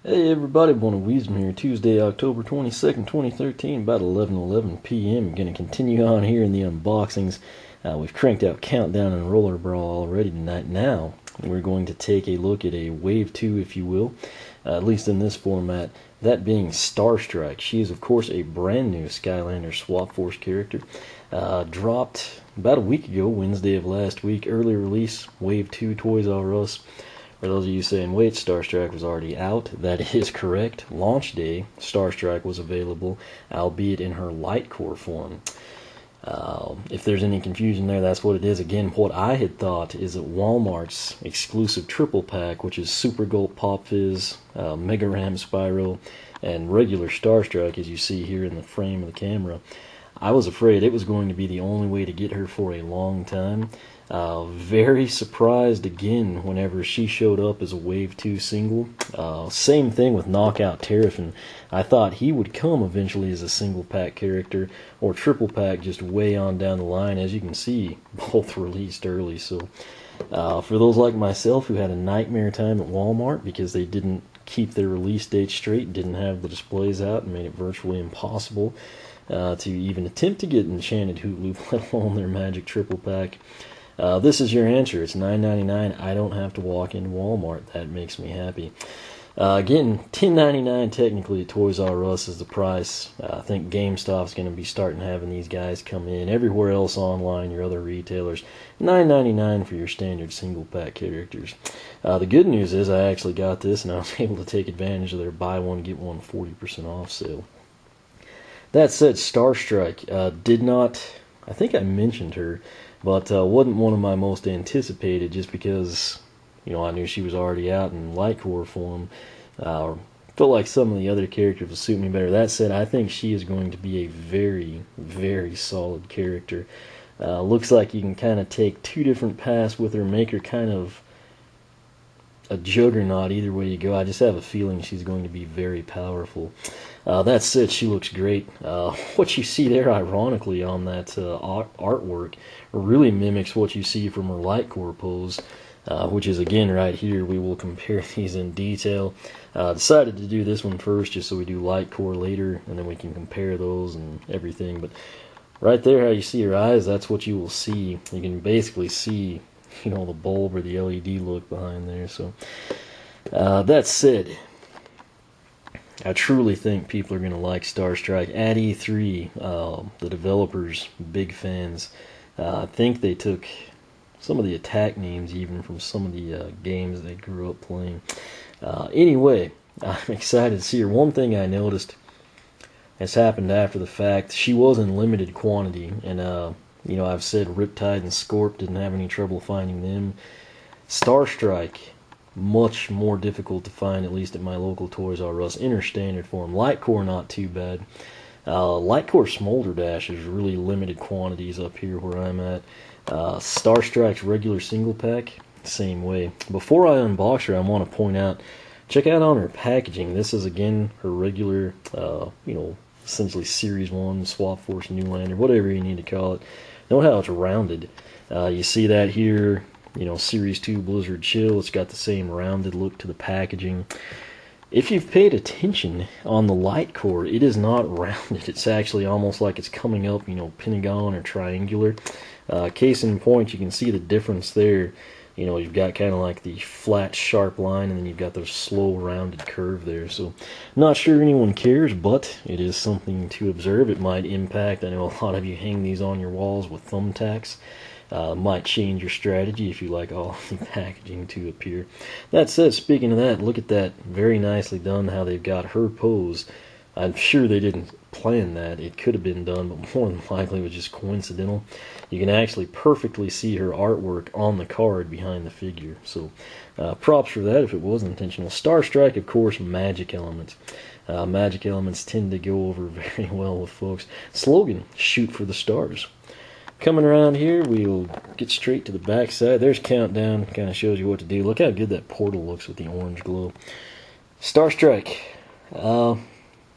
Hey everybody, One of Wisdom here. Tuesday, October 22nd, 2013, about 11:11 p.m. Going to continue on here in the unboxings. We've cranked out Countdown and Roller Brawl already tonight. Now, we're going to take a look at a Wave 2, if you will, at least in this format, that being Starstrike. She is, of course, a brand new Skylanders SWAP Force character. Dropped about a week ago, Wednesday of last week, early release, Wave 2, Toys R Us. For those of you saying, wait, Starstrike was already out, that is correct. Launch day, Starstrike was available, albeit in her light core form. If there's any confusion there, that's what it is. Again, what I had thought is that Walmart's exclusive triple pack, which is Super Gulp Pop Fizz, Mega Ram Spyro, and regular Starstrike, as you see here in the frame of the camera, I was afraid it was going to be the only way to get her for a long time. Very surprised again whenever she showed up as a Wave 2 single. Same thing with Knockout Terrapin. I thought he would come eventually as a single pack character or triple pack just way on down the line. As you can see, both released early. So for those like myself who had a nightmare time at Walmart because they didn't keep their release date straight, didn't have the displays out, and made it virtually impossible to even attempt to get Enchanted Hoot Loop, let alone their Magic Triple Pack. This is your answer. It's $9.99. I don't have to walk into Walmart. That makes me happy. Again, $10.99 technically at Toys R Us is the price. I think GameStop's going to be starting having these guys come in. Everywhere else online, your other retailers, $9.99 for your standard single pack characters. The good news is I actually got this and I was able to take advantage of their buy one, get one 40% off sale. That said, Starstrike did not, I think I mentioned her, but wasn't one of my most anticipated just because, you know, I knew she was already out in light core form. Felt like some of the other characters would suit me better. That said, I think she is going to be a very, very solid character. Looks like you can kind of take two different paths with her, make her kind of a juggernaut either way you go. I just have a feeling she's going to be very powerful. That said, she looks great. What you see there, ironically, on that artwork really mimics what you see from her light core pose, which is, again, right here. We will compare these in detail. Decided to do this one first just so we do light core later, and then we can compare those and everything. But right there, how you see her eyes, that's what you will see. You can basically see, you know, the bulb or the LED look behind there. So that said, I truly think people are going to like Starstrike. At E3, the developers, big fans. I think they took some of the attack names even from some of the games they grew up playing. Anyway, I'm excited to see her. One thing I noticed has happened after the fact, she was in limited quantity, and you know, I've said Riptide and Scorp, didn't have any trouble finding them. Starstrike, much more difficult to find, at least at my local Toys R Us, in her standard form. Light Core, not too bad. Light Core Smolder Dash is really limited quantities up here where I'm at. Starstrike's regular single pack, same way. Before I unbox her, I want to point out, check out on her packaging. This is, again, her regular, you know, essentially Series 1, SWAP Force Newlander, whatever you need to call it. Note how it's rounded. You see that here, you know, Series 2 Blizzard Chill. It's got the same rounded look to the packaging. If you've paid attention on the light core, it is not rounded. It's actually almost like it's coming up, you know, pentagon or triangular. Case in point, you can see the difference there. You know, you've got kind of like the flat, sharp line, and then you've got the slow, rounded curve there. So, not sure anyone cares, but it is something to observe. It might impact. I know a lot of you hang these on your walls with thumbtacks. Might change your strategy if you like all the packaging to appear. That said, speaking of that, look at that. Very nicely done how they've got her pose. I'm sure they didn't plan that. It could have been done, but more than likely it was just coincidental. You can actually perfectly see her artwork on the card behind the figure. So props for that if it was intentional. Starstrike, of course, Magic Elements. Magic Elements tend to go over very well with folks. Slogan, shoot for the stars. Coming around here, we'll get straight to the back side. There's Countdown, kind of shows you what to do. Look how good that portal looks with the orange glow. Starstrike, I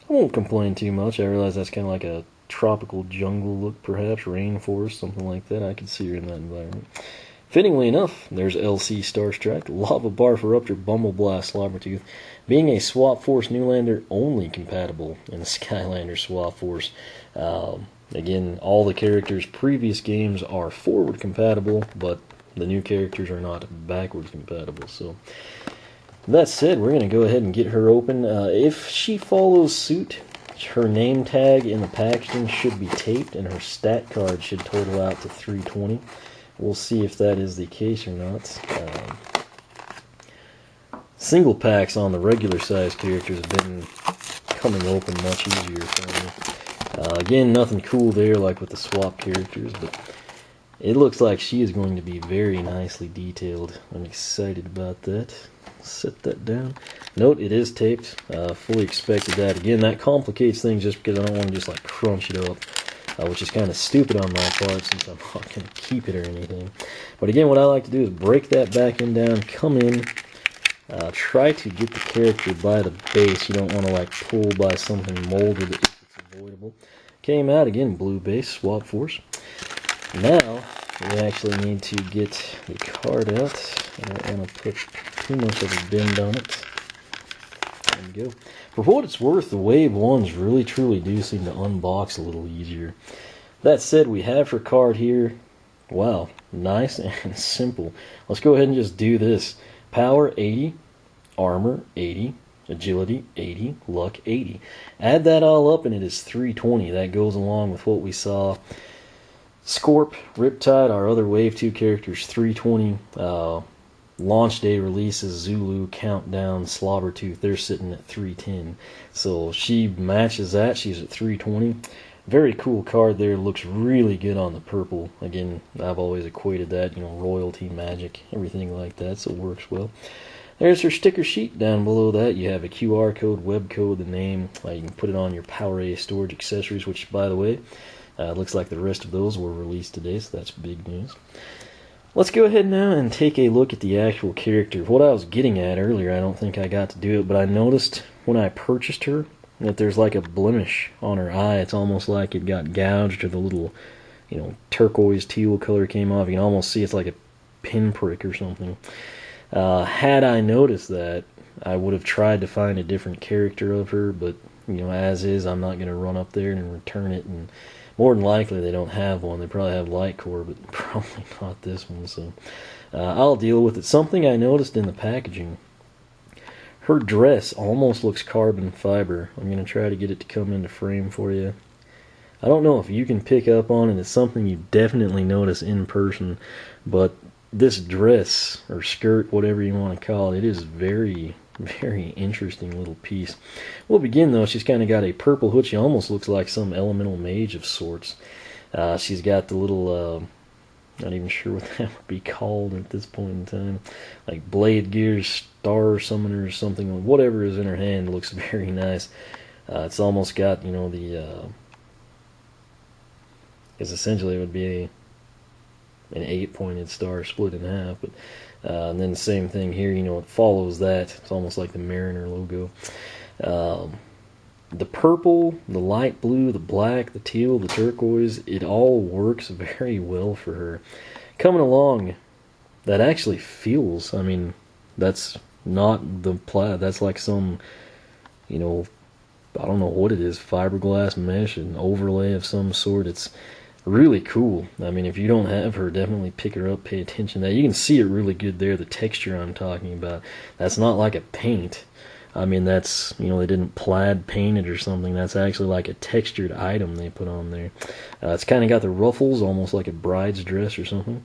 won't complain too much. I realize that's kind of like a tropical jungle look, perhaps, rainforest, something like that. I could see her in that environment. Fittingly enough, there's LC Starstruck, Lava Barf Eruptor, Bumbleblast, Slobbertooth, being a Swap Force Newlander only compatible in the Skylanders SWAP Force. Again, all the characters' previous games are forward compatible, but the new characters are not backwards compatible. So, that said, we're going to go ahead and get her open. If she follows suit, her name tag in the packaging should be taped, and her stat card should total out to 320. We'll see if that is the case or not. Single packs on the regular size characters have been coming open much easier for me. Again, nothing cool there like with the swap characters, but it looks like she is going to be very nicely detailed. I'm excited about that. Set that down. Note, it is taped. Fully expected that. Again, that complicates things just because I don't want to just like crunch it up. Which is kind of stupid on my part since I'm not going to keep it or anything. But again, what I like to do is break that back end down, come in, try to get the character by the base. You don't want to like pull by something molded if it's avoidable. Came out, again, blue base, Swap Force. Now, we actually need to get the card out. I don't want to put too much of a bend on it. There we go. For what it's worth, the Wave 1s really truly do seem to unbox a little easier. That said, we have her card here. Wow, nice and simple. Let's go ahead and just do this. Power 80, Armor 80, Agility 80, Luck 80. Add that all up and it is 320. That goes along with what we saw. Scorp, Riptide, our other Wave 2 characters, 320. Launch day releases, Zulu, Countdown, Slobbertooth, they're sitting at 310. So she matches that, she's at 320. Very cool card there, looks really good on the purple. Again, I've always equated that, royalty, magic, everything like that, so it works well. There's her sticker sheet. Down below that you have a QR code, web code, the name. You can put it on your Power A storage accessories, which, by the way, looks like the rest of those were released today, so that's big news. Let's go ahead now and take a look at the actual character. What I was getting at earlier, I don't think I got to do it, but I noticed when I purchased her that there's like a blemish on her eye. It's almost like it got gouged or the little, turquoise teal color came off. You can almost see it's like a pinprick or something. Had I noticed that, I would have tried to find a different character of her, but, as is, I'm not going to run up there and return it, and more than likely they don't have one. They probably have Light Core, but probably not this one, so I'll deal with it. Something I noticed in the packaging, her dress almost looks carbon fiber. I'm going to try to get it to come into frame for you. I don't know if you can pick up on it. It's something you definitely notice in person, but this dress, or skirt, whatever you want to call it, it is very, very interesting little piece. We'll begin, though. She's kind of got a purple hood. She almost looks like some elemental mage of sorts. She's got the little, not even sure what that would be called at this point in time, like blade gears, star summoner, something, whatever is in her hand looks very nice. It's almost got, the, because essentially it would be an 8-pointed star split in half, but and then the same thing here, it follows that. It's almost like the Mariner logo. The purple, the light blue, the black, the teal, the turquoise, it all works very well for her. Coming along, that actually feels, that's not the plaid, that's like some, I don't know what it is, fiberglass mesh, an overlay of some sort. It's really cool. If you don't have her, definitely pick her up, pay attention to that. You can see it really good there, the texture I'm talking about. That's not like a paint. That's, they didn't plaid paint it or something. That's actually like a textured item they put on there. It's kind of got the ruffles, almost like a bride's dress or something.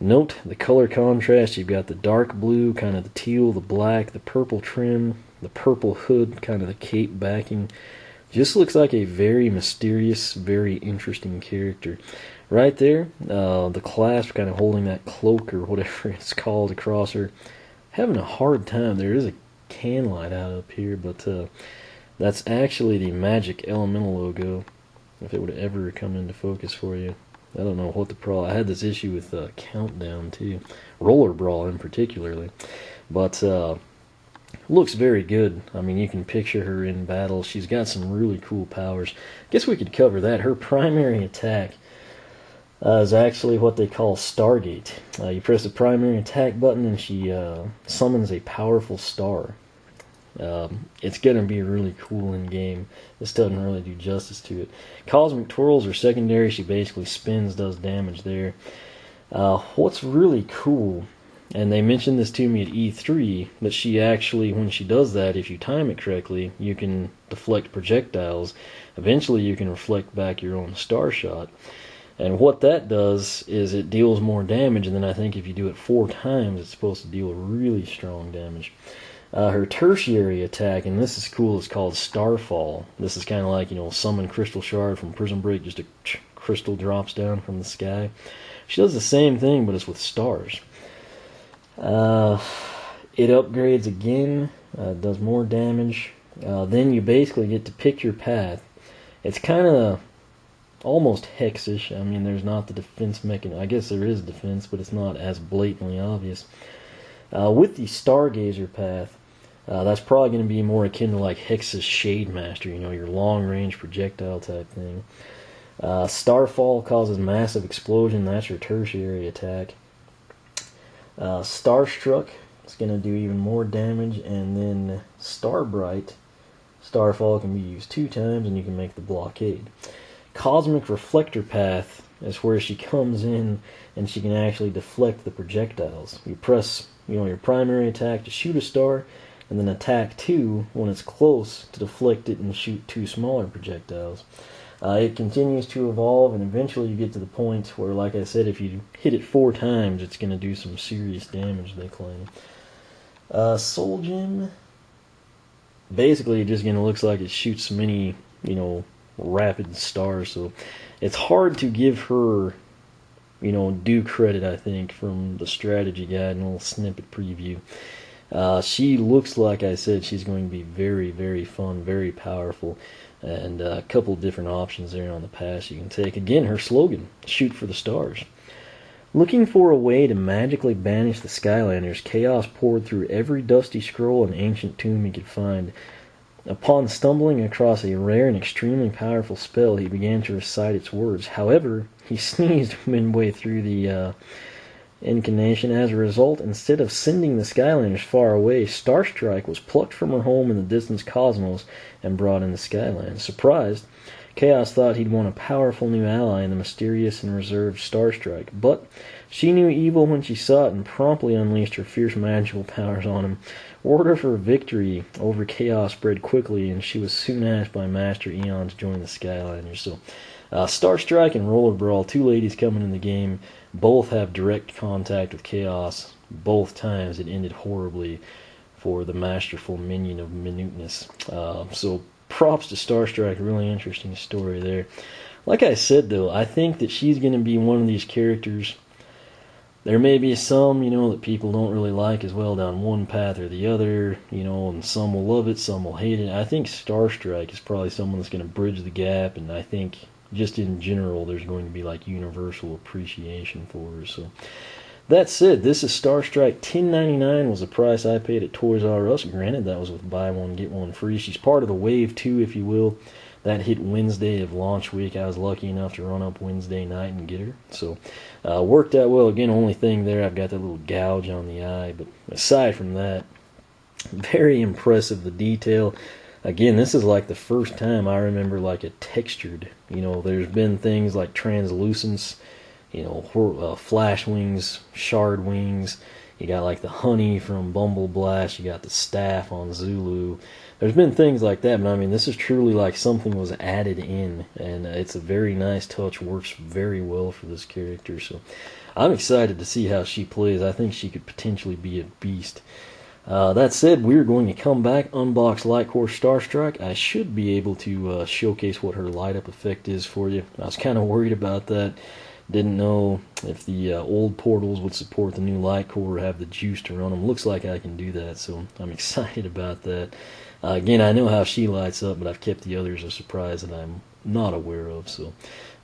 Note the color contrast. You've got the dark blue, kind of the teal, the black, the purple trim, the purple hood, kind of the cape backing. Just looks like a very mysterious, very interesting character. Right there, the clasp kind of holding that cloak or whatever it's called across her. Having a hard time. There is a can light out up here, but that's actually the Magic Elemental logo, if it would ever come into focus for you. I don't know what the problem. I had this issue with Countdown too, Roller Brawl in particularly, but looks very good. You can picture her in battle. She's got some really cool powers. Guess we could cover that. Her primary attack, is actually what they call Stargate. You press the primary attack button and she summons a powerful star. It's going to be really cool in game. This doesn't really do justice to it. Cosmic Twirls are secondary. She basically spins, does damage there. What's really cool, and they mentioned this to me at E3, that she actually, when she does that, if you time it correctly, you can deflect projectiles. Eventually you can reflect back your own star shot. And what that does is it deals more damage, and then I think if you do it 4 times, it's supposed to deal really strong damage. Her tertiary attack, and this is cool, is called Starfall. This is kind of like, summon Crystal Shard from Prison Break, just a crystal drops down from the sky. She does the same thing, but it's with stars. It upgrades again, does more damage. Then you basically get to pick your path. It's kind of almost hexish. I mean, there's not the defense mechanism. I guess there is defense, but it's not as blatantly obvious. With the Stargazer path, that's probably going to be more akin to like Hex's Shade Master, your long-range projectile type thing. Starfall causes massive explosion. That's your tertiary attack. Starstruck is going to do even more damage, and then Starbright. Starfall can be used 2 times, and you can make the blockade. Cosmic Reflector Path is where she comes in and she can actually deflect the projectiles. You press your primary attack to shoot a star, and then attack 2 when it's close to deflect it and shoot 2 smaller projectiles. It continues to evolve, and eventually you get to the point where, like I said, if you hit it 4 times, it's going to do some serious damage, they claim. Soul Gem, basically it just looks like it shoots many, rapid stars, so it's hard to give her, due credit, I think, from the strategy guide and a little snippet preview. She looks like I said she's going to be very, very fun, very powerful, and a couple of different options there on the pass you can take. Again, her slogan, shoot for the stars. Looking for a way to magically banish the Skylanders, Chaos poured through every dusty scroll and ancient tomb he could find. Upon stumbling across a rare and extremely powerful spell, he began to recite its words. However, he sneezed midway through the incantation. As a result, instead of sending the Skylanders far away, Starstrike was plucked from her home in the distant cosmos and brought into Skyland. Surprised, Chaos thought he'd won a powerful new ally in the mysterious and reserved Starstrike, but she knew evil when she saw it and promptly unleashed her fierce magical powers on him. Word of her victory over Chaos spread quickly, and she was soon asked by Master Eon to join the Skylanders. So, Starstrike and Roller Brawl, 2 ladies coming in the game, both have direct contact with Chaos. Both times it ended horribly for the masterful minion of minuteness. So props to Starstrike, really interesting story there. Like I said, though, I think that she's going to be one of these characters. There may be some, that people don't really like as well down one path or the other, and some will love it, some will hate it. I think Starstrike is probably someone that's going to bridge the gap, and I think just in general there's going to be like universal appreciation for her. So that said, this is Starstrike. $10.99 was the price I paid at Toys R Us. Granted, that was with buy one get one free. She's part of the Wave 2, if you will. That hit Wednesday of launch week. I was lucky enough to run up Wednesday night and get her. So, worked out well. Again, only thing there, I've got that little gouge on the eye. But aside from that, very impressive, the detail. Again, this is like the first time I remember like a textured. There's been things like translucence, flash wings, shard wings. You got like the honey from Bumble Blast. You got the staff on Zulu. There's been things like that, but I mean, this is truly like something was added in, and it's a very nice touch. Works very well for this character, so I'm excited to see how she plays. I think she could potentially be a beast. That said, we're going to come back, unbox Light Core Starstrike. I should be able to showcase what her light up effect is for you. I was kind of worried about that. Didn't know if the old portals would support the new Light Core or have the juice to run them. Looks like I can do that, so I'm excited about that. Again, I know how she lights up, but I've kept the others a surprise that I'm not aware of, so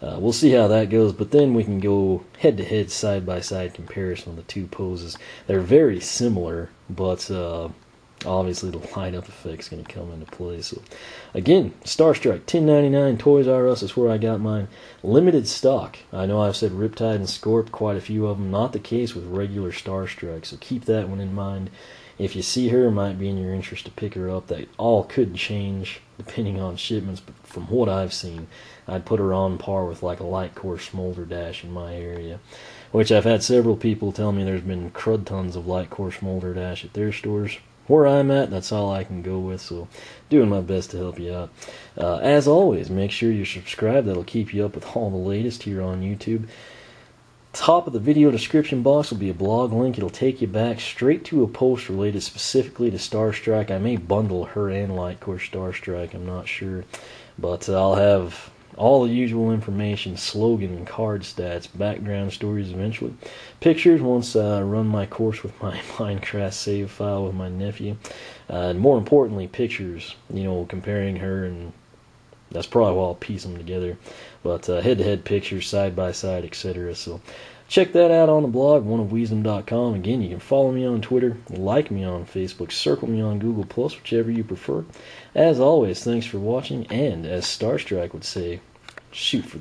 we'll see how that goes. But then we can go head-to-head, side-by-side comparison of the 2 poses. They're very similar, but obviously the light up effect's going to come into play. So again, Starstrike, $10.99, Toys R Us is where I got mine. Limited stock. I know I've said Riptide and Scorp, quite a few of them. Not the case with regular Starstrike, so keep that one in mind. If you see her, it might be in your interest to pick her up. That all could change depending on shipments, but from what I've seen, I'd put her on par with like a Light Core Smolder Dash in my area, which I've had several people tell me there's been crud tons of Light Core Smolder Dash at their stores. Where I'm at, that's all I can go with, so doing my best to help you out. As always, make sure you're subscribed. That'll keep you up with all the latest here on YouTube. Top of the video description box will be a blog link. It'll take you back straight to a post related specifically to Starstrike. I may bundle her and Light Core Starstrike, I'm not sure. But I'll have all the usual information, slogan, card stats, background stories eventually. Pictures once I run my course with my Minecraft save file with my nephew. And more importantly, pictures, comparing her, and that's probably why I'll piece them together. But head-to-head pictures, side-by-side, etc. So check that out on the blog, oneofwisdom.com. Again, you can follow me on Twitter, like me on Facebook, circle me on Google+, whichever you prefer. As always, thanks for watching, and as Starstrike would say, shoot for